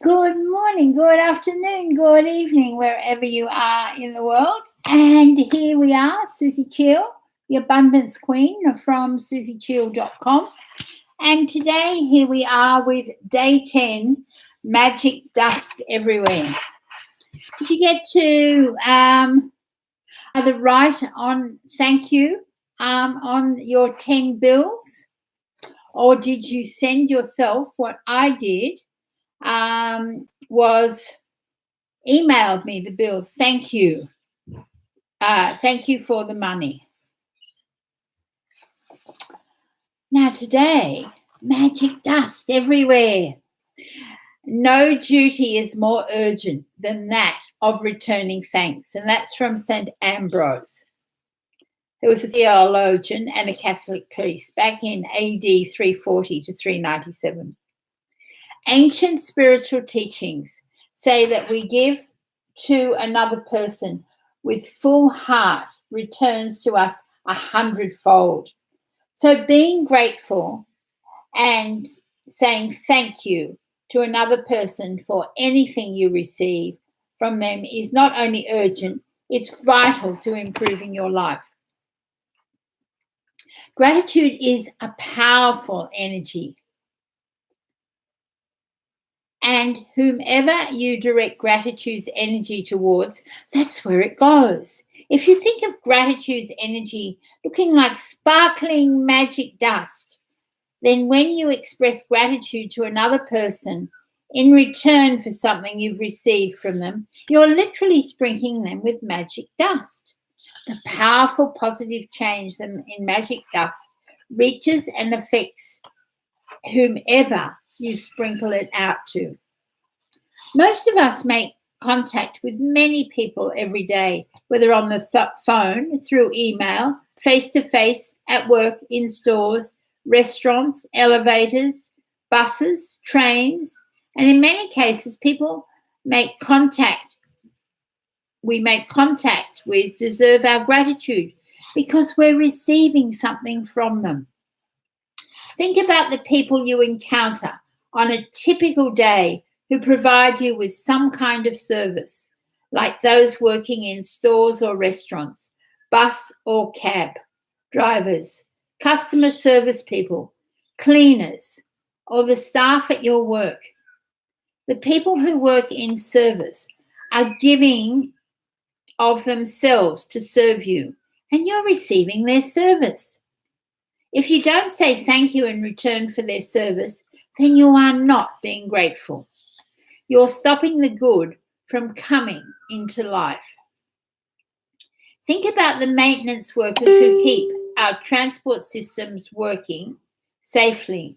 Good morning, good afternoon, good evening, wherever you are in the world. And here we are, Suzie Cheel, the Abundance Queen from SuzieCheel.com. And today, here we are with day 10, Magic Dust Everywhere. Did you get to either write on thank you on your 10 bills? Or did you send yourself what I did? Was emailed me the bills. Thank you. Thank you for the money. Now today, magic dust everywhere. No duty is more urgent than that of returning thanks. And that's from St. Ambrose, who was a theologian and a Catholic priest back in AD 340 to 397. Ancient spiritual teachings say that we give to another person with full heart returns to us 100-fold. So being grateful and saying thank you to another person for anything you receive from them is not only urgent, it's vital to improving your life. Gratitude is a powerful energy. And whomever you direct gratitude's energy towards, that's where it goes. If you think of gratitude's energy looking like sparkling magic dust, then when you express gratitude to another person in return for something you've received from them, you're literally sprinkling them with magic dust. The powerful positive change in magic dust reaches and affects whomever you sprinkle it out to. Most of us make contact with many people every day, whether on the phone, through email, face-to-face, at work, in stores, restaurants, elevators, buses, trains, and in many cases, we make contact with deserve our gratitude because we're receiving something from them. Think about the people you encounter on a typical day who provide you with some kind of service, like those working in stores or restaurants, bus or cab drivers, customer service people, cleaners, or the staff at your work. The people who work in service are giving of themselves to serve you, and you're receiving their service. If you don't say thank you in return for their service, then you are not being grateful. You're stopping the good from coming into life. Think about the maintenance workers who keep our transport systems working safely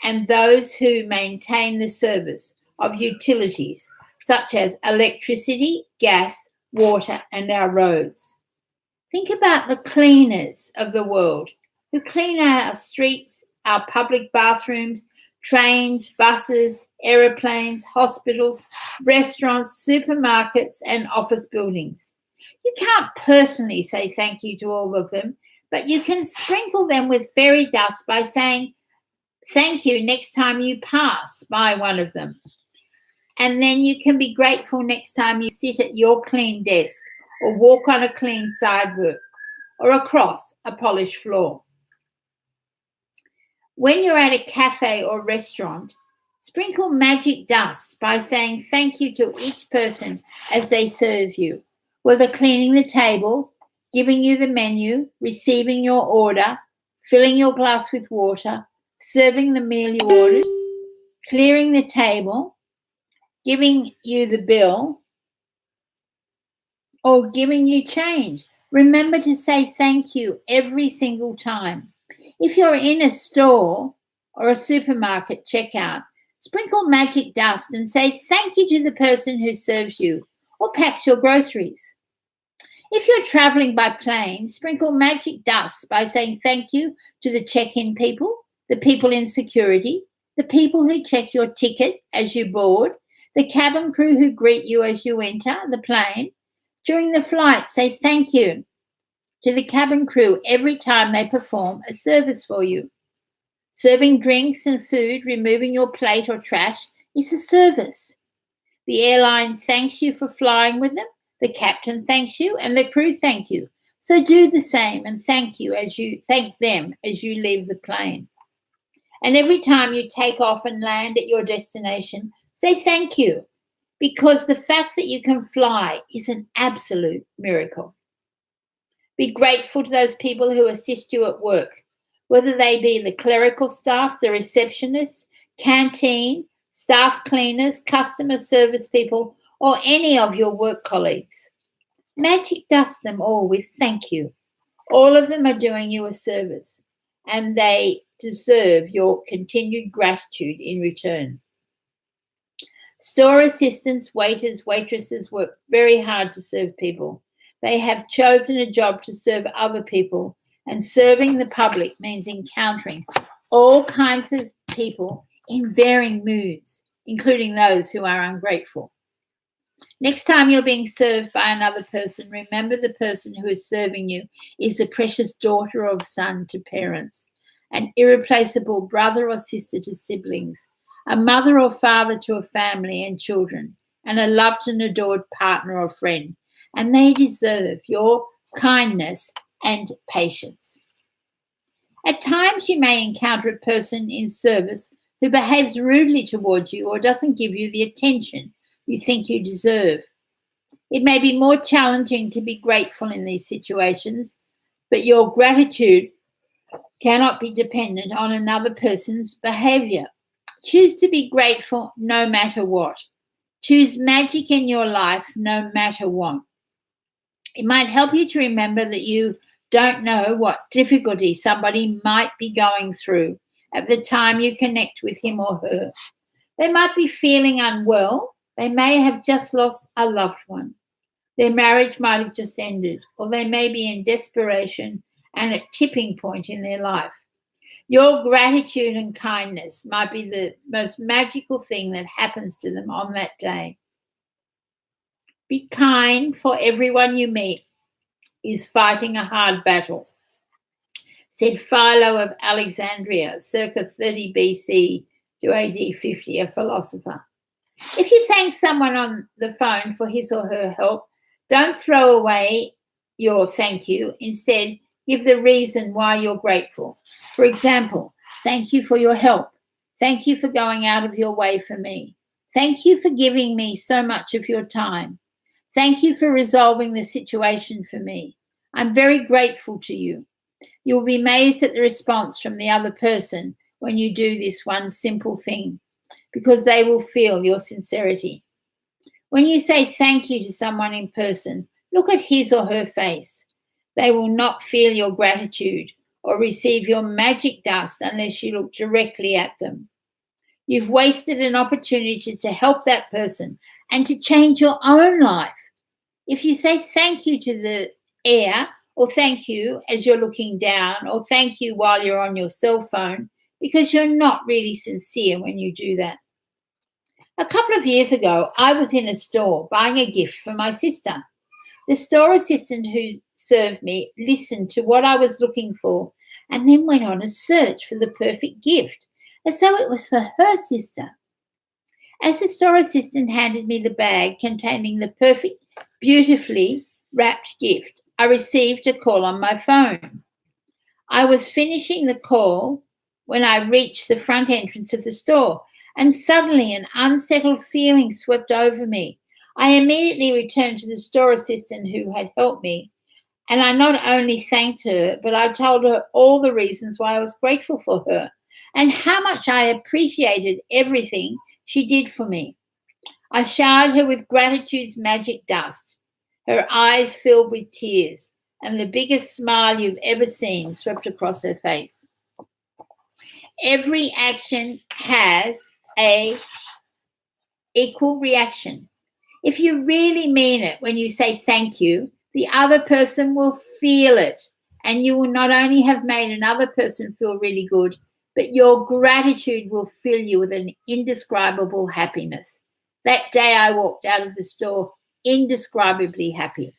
and those who maintain the service of utilities such as electricity, gas, water, and our roads. Think about the cleaners of the world who clean our streets, our public bathrooms, trains, buses, aeroplanes, hospitals, restaurants, supermarkets, and office buildings. You can't personally say thank you to all of them, but you can sprinkle them with fairy dust by saying thank you next time you pass by one of them. And then you can be grateful next time you sit at your clean desk or walk on a clean sidewalk or across a polished floor. When you're at a cafe or restaurant, sprinkle magic dust by saying thank you to each person as they serve you, whether cleaning the table, giving you the menu, receiving your order, filling your glass with water, serving the meal you ordered, clearing the table, giving you the bill, or giving you change. Remember to say thank you every single time. If you're in a store or a supermarket checkout, sprinkle magic dust and say thank you to the person who serves you or packs your groceries. If you're traveling by plane, sprinkle magic dust by saying thank you to the check-in people, the people in security, the people who check your ticket as you board, the cabin crew who greet you as you enter the plane. During the flight, say thank you to the cabin crew every time they perform a service for you. Serving drinks and food, removing your plate or trash is a service. The airline thanks you for flying with them, the captain thanks you, and the crew thank you. So do the same and thank them as you leave the plane. And every time you take off and land at your destination, say thank you, because the fact that you can fly is an absolute miracle. Be grateful to those people who assist you at work, whether they be the clerical staff, the receptionists, canteen, staff cleaners, customer service people, or any of your work colleagues. Magic dust them all with thank you. All of them are doing you a service, and they deserve your continued gratitude in return. Store assistants, waiters, waitresses work very hard to serve people. They have chosen a job to serve other people, and serving the public means encountering all kinds of people in varying moods, including those who are ungrateful. Next time you're being served by another person, remember the person who is serving you is a precious daughter or son to parents, an irreplaceable brother or sister to siblings, a mother or father to a family and children, and a loved and adored partner or friend. And they deserve your kindness and patience. At times you may encounter a person in service who behaves rudely towards you or doesn't give you the attention you think you deserve. It may be more challenging to be grateful in these situations, but your gratitude cannot be dependent on another person's behavior. Choose to be grateful no matter what. Choose magic in your life no matter what. It might help you to remember that you don't know what difficulty somebody might be going through at the time you connect with him or her. They might be feeling unwell. They may have just lost a loved one. Their marriage might have just ended, or they may be in desperation and at a tipping point in their life. Your gratitude and kindness might be the most magical thing that happens to them on that day. Be kind, for everyone you meet is fighting a hard battle, said Philo of Alexandria, circa 30 BC to AD 50, a philosopher. If you thank someone on the phone for his or her help, don't throw away your thank you. Instead, give the reason why you're grateful. For example, thank you for your help. Thank you for going out of your way for me. Thank you for giving me so much of your time. Thank you for resolving the situation for me. I'm very grateful to you. You will be amazed at the response from the other person when you do this one simple thing, because they will feel your sincerity. When you say thank you to someone in person, look at his or her face. They will not feel your gratitude or receive your magic dust unless you look directly at them. You've wasted an opportunity to help that person and to change your own life. If you say thank you to the air, or thank you as you're looking down, or thank you while you're on your cell phone, because you're not really sincere when you do that. A couple of years ago, I was in a store buying a gift for my sister. The store assistant who served me listened to what I was looking for and then went on a search for the perfect gift, as though it was for her sister. As the store assistant handed me the bag containing the perfect, beautifully wrapped gift, I received a call on my phone. I was finishing the call when I reached the front entrance of the store, and suddenly an unsettled feeling swept over me. I immediately returned to the store assistant who had helped me, and I not only thanked her, but I told her all the reasons why I was grateful for her and how much I appreciated everything she did for me. I showered her with gratitude's magic dust. Her eyes filled with tears, and the biggest smile you've ever seen swept across her face. Every action has an equal reaction. If you really mean it when you say thank you, the other person will feel it, and you will not only have made another person feel really good, but your gratitude will fill you with an indescribable happiness. That day I walked out of the store indescribably happy.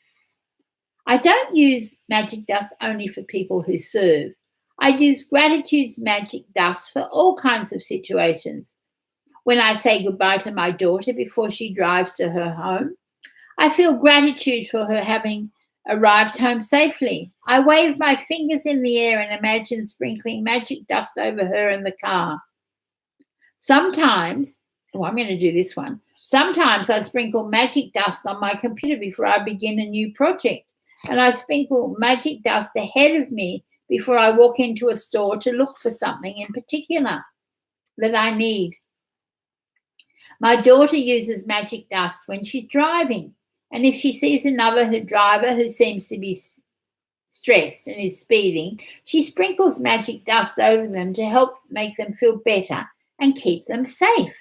I don't use magic dust only for people who serve. I use gratitude's magic dust for all kinds of situations. When I say goodbye to my daughter before she drives to her home, I feel gratitude for her having arrived home safely. I wave my fingers in the air and imagine sprinkling magic dust over her in the car. Sometimes, I'm going to do this one. Sometimes I sprinkle magic dust on my computer before I begin a new project, and I sprinkle magic dust ahead of me before I walk into a store to look for something in particular that I need. My daughter uses magic dust when she's driving, and if she sees another driver who seems to be stressed and is speeding, she sprinkles magic dust over them to help make them feel better and keep them safe.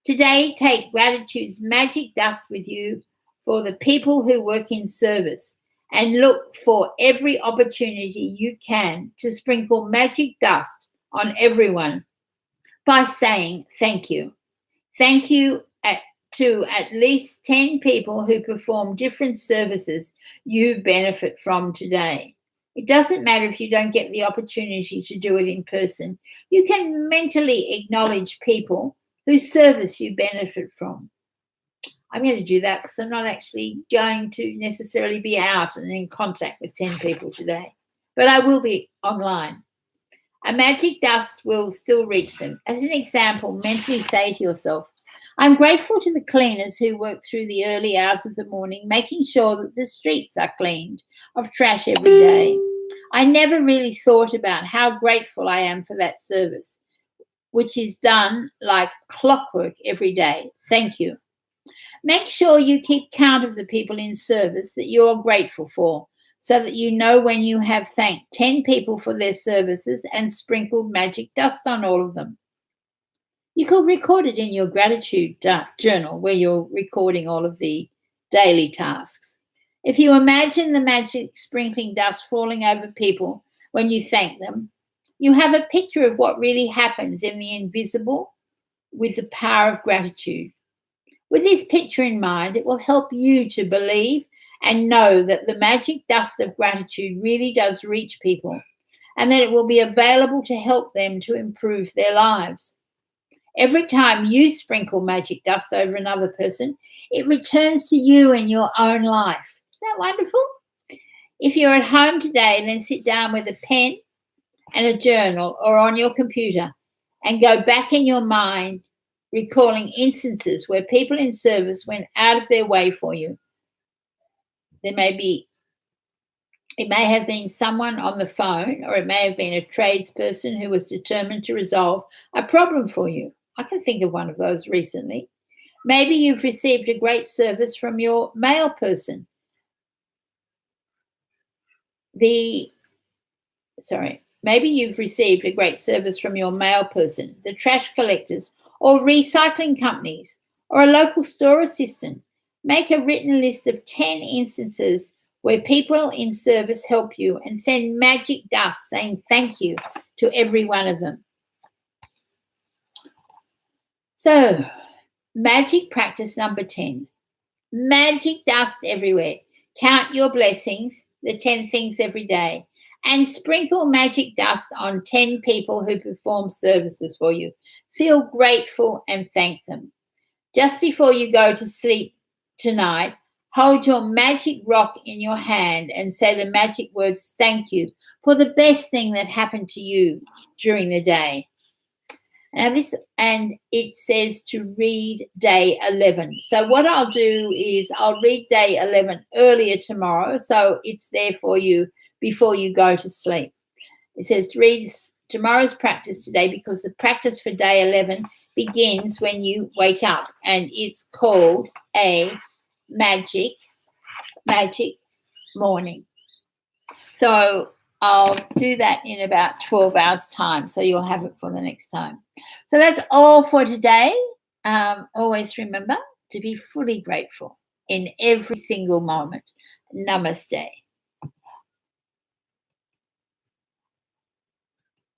Today, take gratitude's magic dust with you for the people who work in service, and look for every opportunity you can to sprinkle magic dust on everyone by saying thank you. Thank you to at least 10 people who perform different services you benefit from today. It doesn't matter if you don't get the opportunity to do it in person. You can mentally acknowledge people whose service you benefit from. I'm going to do that because I'm not actually going to necessarily be out and in contact with 10 people today, but I will be online. A magic dust will still reach them. As an example, mentally say to yourself, I'm grateful to the cleaners who work through the early hours of the morning, making sure that the streets are cleaned of trash every day. I never really thought about how grateful I am for that service, which is done like clockwork every day. Thank you. Make sure you keep count of the people in service that you're grateful for, so that you know when you have thanked 10 people for their services and sprinkled magic dust on all of them. You could record it in your gratitude journal where you're recording all of the daily tasks. If you imagine the magic sprinkling dust falling over people when you thank them, you have a picture of what really happens in the invisible with the power of gratitude. With this picture in mind, it will help you to believe and know that the magic dust of gratitude really does reach people, and that it will be available to help them to improve their lives. Every time you sprinkle magic dust over another person, it returns to you in your own life. Isn't that wonderful? If you're at home today, then sit down with a pen and a journal or on your computer and go back in your mind, recalling instances where people in service went out of their way for you. It may have been someone on the phone, or it may have been a tradesperson who was determined to resolve a problem for you. I can think of one of those recently. Maybe you've received a great service from your mail person. Maybe you've received a great service from your mail person, the trash collectors, or recycling companies, or a local store assistant. Make a written list of 10 instances where people in service help you, and send magic dust saying thank you to every one of them. So, magic practice number 10. Magic dust everywhere. Count your blessings, the 10 things every day, and sprinkle magic dust on 10 people who perform services for you. Feel grateful and thank them. Just before you go to sleep tonight, hold your magic rock in your hand and say the magic words thank you for the best thing that happened to you during the day. And it says to read day 11. So what I'll do is I'll read day 11 earlier tomorrow, so it's there for you before you go to sleep. It says to read tomorrow's practice today, because the practice for day 11 begins when you wake up, and it's called a magic morning. So I'll do that in about 12 hours time, so you'll have it for the next time. So that's all for today. Always remember to be fully grateful in every single moment. Namaste.